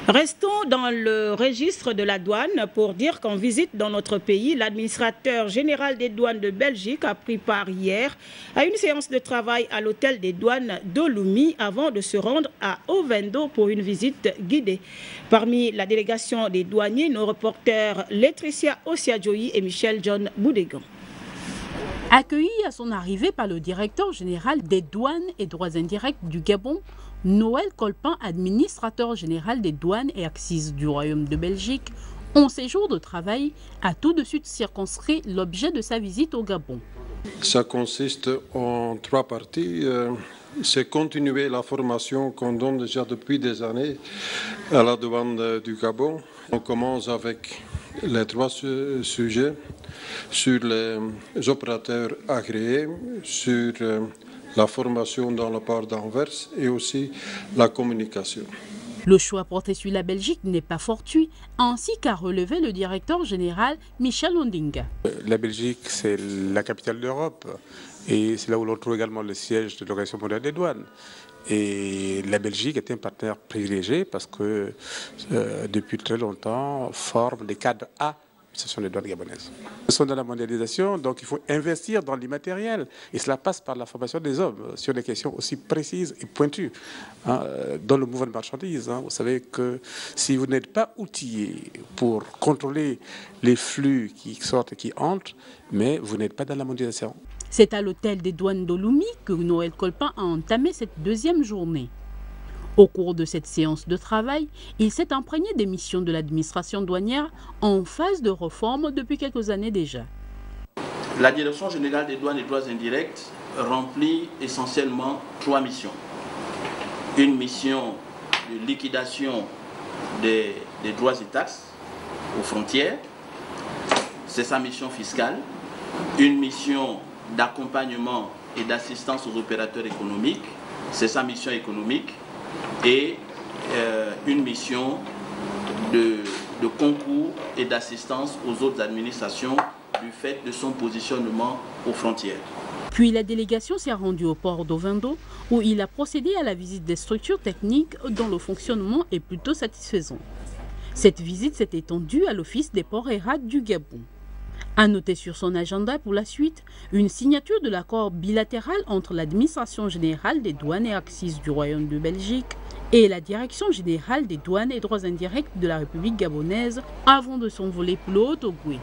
Restons dans le registre de la douane pour dire qu'en visite dans notre pays, l'administrateur général des douanes de Belgique a pris part hier à une séance de travail à l'hôtel des douanes d'Olomouc avant de se rendre à Ovendo pour une visite guidée. Parmi la délégation des douaniers, nos reporters Laetitia Osiadjoyi et Michel John Boudégan. Accueilli à son arrivée par le directeur général des douanes et droits indirects du Gabon, Noël Colpin, administrateur général des douanes et accises du Royaume de Belgique, en séjour de travail, a tout de suite circonscrit l'objet de sa visite au Gabon. Ça consiste en 3 parties. C'est continuer la formation qu'on donne déjà depuis des années à la douane du Gabon. On commence avec les 3 sujets sur les opérateurs agréés, sur la formation dans le port d'Anvers et aussi la communication. Le choix porté sur la Belgique n'est pas fortuit, ainsi qu'a relevé le directeur général Michel Ondinga. La Belgique, c'est la capitale d'Europe et c'est là où l'on trouve également le siège de l'Organisation mondiale des douanes. Et la Belgique est un partenaire privilégié parce que depuis très longtemps forme des cadres A. Ce sont les douanes gabonaises. Nous sommes dans la mondialisation, donc il faut investir dans l'immatériel. Et cela passe par la formation des hommes sur des questions aussi précises et pointues. Dans le mouvement de marchandises, vous savez que si vous n'êtes pas outillé pour contrôler les flux qui sortent et qui entrent, mais vous n'êtes pas dans la mondialisation. C'est à l'hôtel des douanes d'Olomouc que Noël Colpin a entamé cette 2e journée. Au cours de cette séance de travail, il s'est imprégné des missions de l'administration douanière en phase de réforme depuis quelques années déjà. La Direction générale des douanes et droits indirects remplit essentiellement 3 missions. Une mission de liquidation des droits et taxes aux frontières, c'est sa mission fiscale. Une mission d'accompagnement et d'assistance aux opérateurs économiques, c'est sa mission économique. Et une mission de concours et d'assistance aux autres administrations du fait de son positionnement aux frontières. Puis la délégation s'est rendue au port d'Ovendo où il a procédé à la visite des structures techniques dont le fonctionnement est plutôt satisfaisant. Cette visite s'est étendue à l'Office des ports et rades du Gabon. À noter sur son agenda pour la suite, une signature de l'accord bilatéral entre l'administration générale des douanes et accises du Royaume de Belgique et la direction générale des douanes et droits indirects de la République gabonaise avant de s'envoler pour le Haut-Ogooué.